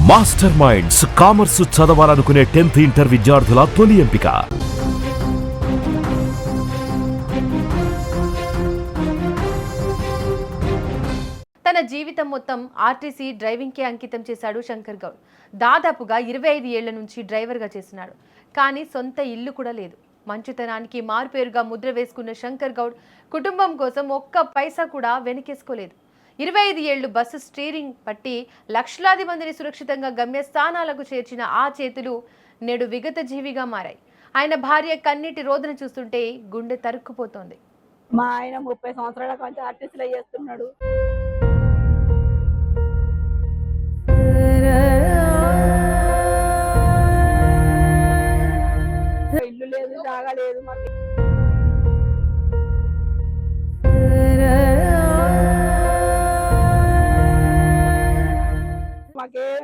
Master minds commerce చదవాలనుకునే 10th inter విద్యార్థుల తొలి ఎంపిక. తన జీవితం మొత్తం ఆర్టీసీ డ్రైవింగ్కే అంకితం చేశాడు శంకర్ గౌడ్. దాదాపుగా 25 ఏళ్ల నుంచి డ్రైవర్గా చేస్తున్నాడు. కానీ సొంత ఇల్లు కూడా లేదు. మంచితనానికి మారుపేరుగా ముద్ర వేసుకున్న శంకర్ గౌడ్ కుటుంబం కోసం ఒక్క పైసా కూడా వెనకేసుకోలేదు. 25 ఏళ్లు బస్సు స్టీరింగ్ పట్టి లక్షలాది మందిని సురక్షితంగా గమ్యస్థానాలకు చేర్చిన ఆ చేతులు నేడు విగత జీవిగా మారాయి. ఆయన భార్య కన్నీటి రోదన చూస్తుంటే గుండె తరుక్కుపోతోంది. మా ఆయన 30 సంవత్సరాల నుంచి ఆర్టీసీలో చేస్తున్నాడు. ఇల్లు లేదు, జాగా లేదు, మాకేం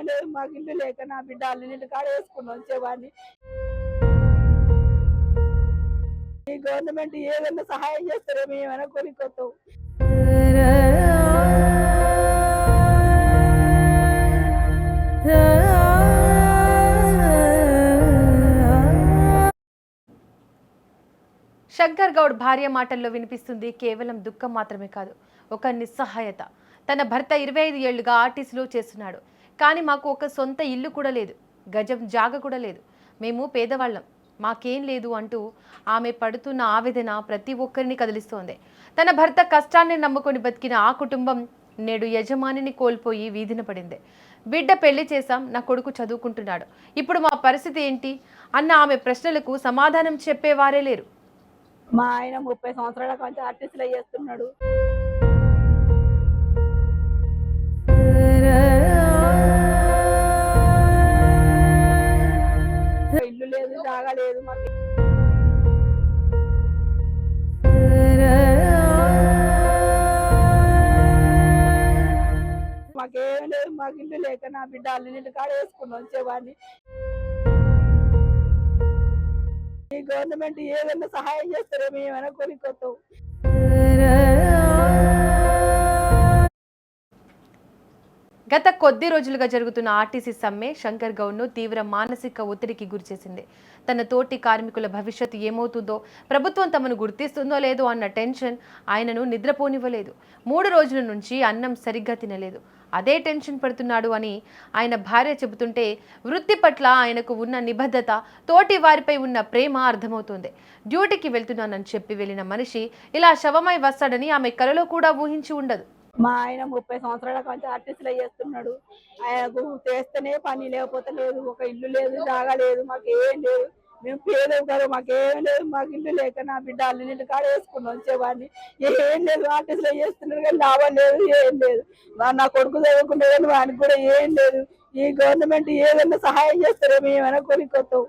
లేదు. మాకు ఇల్లు లేక నా బిడ్డ అల్లింటి కాడ వేసుకుని వచ్చేవాడిని. ఈ గవర్నమెంట్ ఏదైనా సహాయం చేస్తారో మేమైనా కొనుక్కోతాం. శంకర్ గౌడ్ భార్య మాటల్లో వినిపిస్తుంది కేవలం దుఃఖం మాత్రమే కాదు, ఒక నిస్సహాయత. తన భర్త 25 ఏళ్లుగా ఆర్టీసీలో చేస్తున్నాడు. కానీ మాకు ఒక సొంత ఇల్లు కూడా లేదు, గజం జాగ కూడా లేదు. మేము పేదవాళ్ళం, మాకేం లేదు అంటూ ఆమె పడుతున్న ఆవేదన ప్రతి ఒక్కరిని కదిలిస్తోంది. తన భర్త కష్టాన్ని నమ్ముకొని బతికిన ఆ కుటుంబం నేడు యజమానిని కోల్పోయి వీధిన పడింది. బిడ్డ పెళ్లి చేశాం, నా కొడుకు చదువుకుంటున్నాడు, ఇప్పుడు మా పరిస్థితి ఏంటి అన్న ఆమె ప్రశ్నలకు సమాధానం చెప్పేవారే లేరు. మా ఆయన 30 సంవత్సరాల నుంచి ఆర్టీసీలో చేస్తున్నాడు. ఇల్లు లేదు, జాగా లేదు, మాకేం లేదు. మాకు ఇల్లు లేక నా బిడ్డ అల్లింటి కాడ వేసుకుని వచ్చేవాడిని. ఈ గవర్నమెంట్ ఏదైనా సహాయం చేస్తారో మేమైనా కొనుక్కోతాం. గత కొద్ది రోజులుగా జరుగుతున్న ఆర్టీసీ సమ్మె శంకర్ గౌడ్ను తీవ్ర మానసిక ఒత్తిడికి గురిచేసింది. తన తోటి కార్మికుల భవిష్యత్తు ఏమవుతుందో, ప్రభుత్వం తమను గుర్తిస్తుందో లేదో అన్న టెన్షన్ ఆయనను నిద్రపోనివ్వలేదు. 3 రోజుల నుంచి అన్నం సరిగ్గా తినలేదు, అదే టెన్షన్ పడుతున్నాడు అని ఆయన భార్య చెబుతుంటే వృత్తి పట్ల ఆయనకు ఉన్న నిబద్ధత, తోటి వారిపై ఉన్న ప్రేమ అర్థమవుతుంది. డ్యూటీకి వెళ్తున్నానని చెప్పి వెళ్ళిన మనిషి ఇలా శవమై వస్తాడని ఆమె కలలో కూడా ఊహించి ఉండదు. మా ఆయన 30 సంవత్సరాల నుంచి ఆర్టీసీలో చేస్తున్నాడు. ఆయనకు చేస్తేనే పని, లేకపోతే లేదు. ఒక ఇల్లు లేదు, జాగా లేదు, మాకేం లేదు. మేము పేదలు కదా, మాకేం లేదు. మాకు ఇల్లు లేక నా బిడ్డ అల్లింటి కాడ వేసుకుని వచ్చేవాడిని. ఏం లేదు, ఆర్టీసీలో చేస్తున్నారు కానీ లాభం లేదు, ఏం లేదు. నా కొడుకు చదువుకుంటే కానీ వానికి కూడా ఏం లేదు. ఈ గవర్నమెంట్ ఏదైనా సహాయం చేస్తారో మేమైనా కొనుక్కోతాం,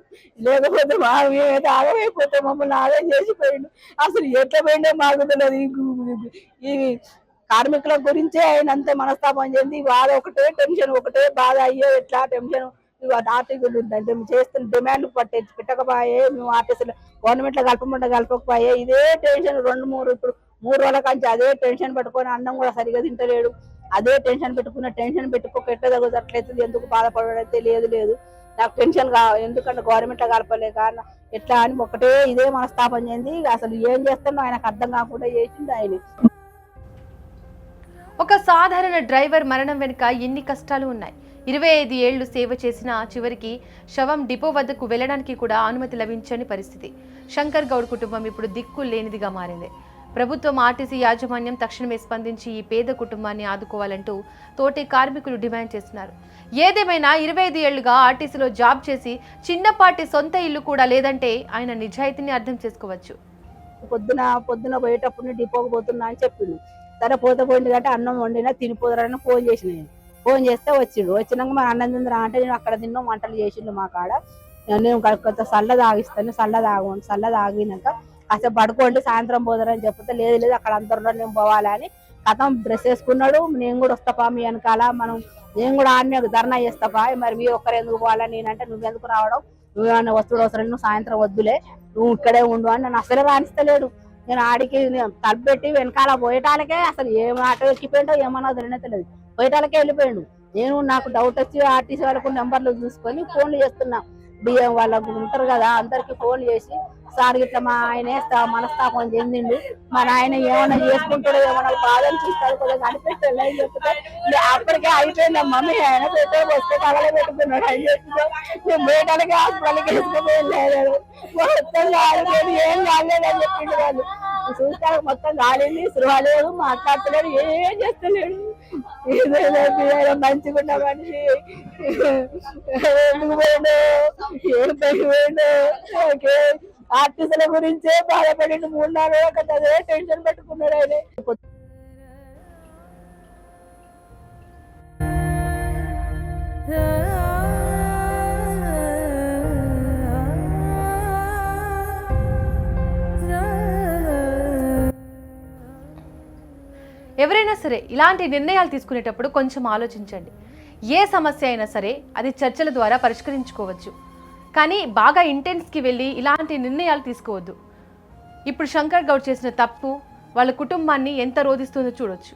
లేకపోతే మేమైతే ఆగమైపోతాం. మమ్మల్ని ఆదాయం చేసిపోయిండు. అసలు ఎట్లా పోయిందో మాకు తెలియదు. ఈ కార్మికుల గురించే ఆయన అంతే మనస్తాపం చెంది బాధ, ఒకటే టెన్షన్, ఒకటే బాధ. అయ్యో ఎట్లా టెన్షన్. ఆర్టీసీలు చేస్తున్న డిమాండ్ పెట్టకపోయే, మేము ఆర్టీసీలో గవర్నమెంట్ లో కలపకపోయే ఇదే టెన్షన్. 2-3 ఇప్పుడు 3 రోజుల కంచి అదే టెన్షన్ పెట్టుకొని అన్నం కూడా సరిగా తింటలేడు. అదే టెన్షన్ పెట్టుకోక ఎట్లా తగ్గట్లేదు. ఎందుకు బాధపడడం తెలియదు. నాకు టెన్షన్ ఎందుకంటే గవర్నమెంట్ లో కలపలేక ఎట్లా అని ఒకటే ఇదే మనస్తాపం చెంది అసలు ఏం చేస్తానో ఆయనకు అర్థం కాకుండా చేసింది ఆయన. ఒక సాధారణ డ్రైవర్ మరణం వెనుక ఎన్ని కష్టాలు ఉన్నాయి. 25 ఏళ్లు సేవ చేసిన చివరికి శవం డిపో వద్దకు వెళ్లడానికి కూడా అనుమతి లభించని పరిస్థితి. శంకర్ గౌడ్ కుటుంబం ఇప్పుడు దిక్కు లేనిదిగా మారింది. ప్రభుత్వం, ఆర్టీసీ యాజమాన్యం తక్షణమే స్పందించి ఈ పేద కుటుంబాన్ని ఆదుకోవాలంటూ తోటి కార్మికులు డిమాండ్ చేస్తున్నారు. ఏదేమైనా 25 ఏళ్లుగా ఆర్టీసీలో జాబ్ చేసి చిన్నపాటి సొంత ఇల్లు కూడా లేదంటే ఆయన నిజాయితీని అర్థం చేసుకోవచ్చు. పొద్దున పోయేటప్పుడు డిపోకి పోతున్నా అని చెప్పిండు. సరే పోయింది కంటే అన్నం వండినా తినిపోదరని ఫోన్ చేస్తే వచ్చినాక మన అన్నం తిందరా అంటే నేను అక్కడ తిన్నాం, వంటలు చేసిండు మా కాడ. నేను కొంత సల్ల తాగిస్తాను, సల్ల తాగినాక కాసేపు పడుకోండి, సాయంత్రం పోదరని చెప్తే లేదు అక్కడ అందరిలో నేను పోవాలని కథం డ్రెస్ వేసుకున్నాడు. నేను కూడా వస్తాపా మీ వెనకాల, నేను కూడా ఆడనే ధర్నా చేస్తాపా, మరి మీరు ఒక్కరు ఎందుకు పోవాలని నేనంటే నువ్వెందుకు రావడం, నువ్వేమన్నా వస్తుడు అవసరం, నువ్వు సాయంత్రం వద్దులే, నువ్వు ఇక్కడే ఉండు అని నన్ను అసలే రాణిస్తలేడు. నేను ఆడికి తలపెట్టి వెనకాల పోయేటాలకే అసలు ఏం ఆటో ఎక్కిపోయిండో ఏమన్నా తెలియదు, పోయేటాలకే వెళ్ళిపోయిండు. నేను నాకు డౌట్ వచ్చి ఆర్టీసీ వాళ్ళకు నెంబర్లు చూసుకొని ఫోన్లు చేస్తున్నా, బియ్యం వాళ్ళకు ఉంటారు కదా అందరికి ఫోన్ చేసి, సార్ ఇట్లా మా ఆయన మనస్తాపం చెందిండు, మన ఆయన ఏమైనా చేసుకుంటాడో ఏమైనా బాధలు చూస్తాడు కూడా కనిపెట్టాలి అని చెప్తే అప్పటికే అయిపోయింది మమ్మీ, ఆయన పెట్టే వస్తే కళలో పెట్టుకున్నాడు అని చెప్తే బయటకి హాస్పిటల్కి వేసుకుపోయలేదు, మొత్తం కాలేదు ఏం కాలేదు అని చెప్పిండు వాళ్ళు. చూస్తాడు మొత్తం కాలింది, సృహ లేదు, మాట్లాడతలేడు, ఏం చేస్తలేడు. మంచిగా ఉన్న మనిషి ఎందుకు పోయిండు, ఏం పోయిండు, ఆర్టిస్టుల గురించే బాధపడి 3-4 రోజులు అదే టెన్షన్ పెట్టుకున్నాడు ఆయన. ఎవరైనా సరే ఇలాంటి నిర్ణయాలు తీసుకునేటప్పుడు కొంచెం ఆలోచించండి. ఏ సమస్య అయినా సరే అది చర్చల ద్వారా పరిష్కరించుకోవచ్చు, కానీ బాగా ఇంటెన్స్కి వెళ్ళి ఇలాంటి నిర్ణయాలు తీసుకోవద్దు. ఇప్పుడు శంకర్ గౌడ్ చేసిన తప్పు వాళ్ళ కుటుంబాన్ని ఎంత రోధిస్తుందో చూడొచ్చు.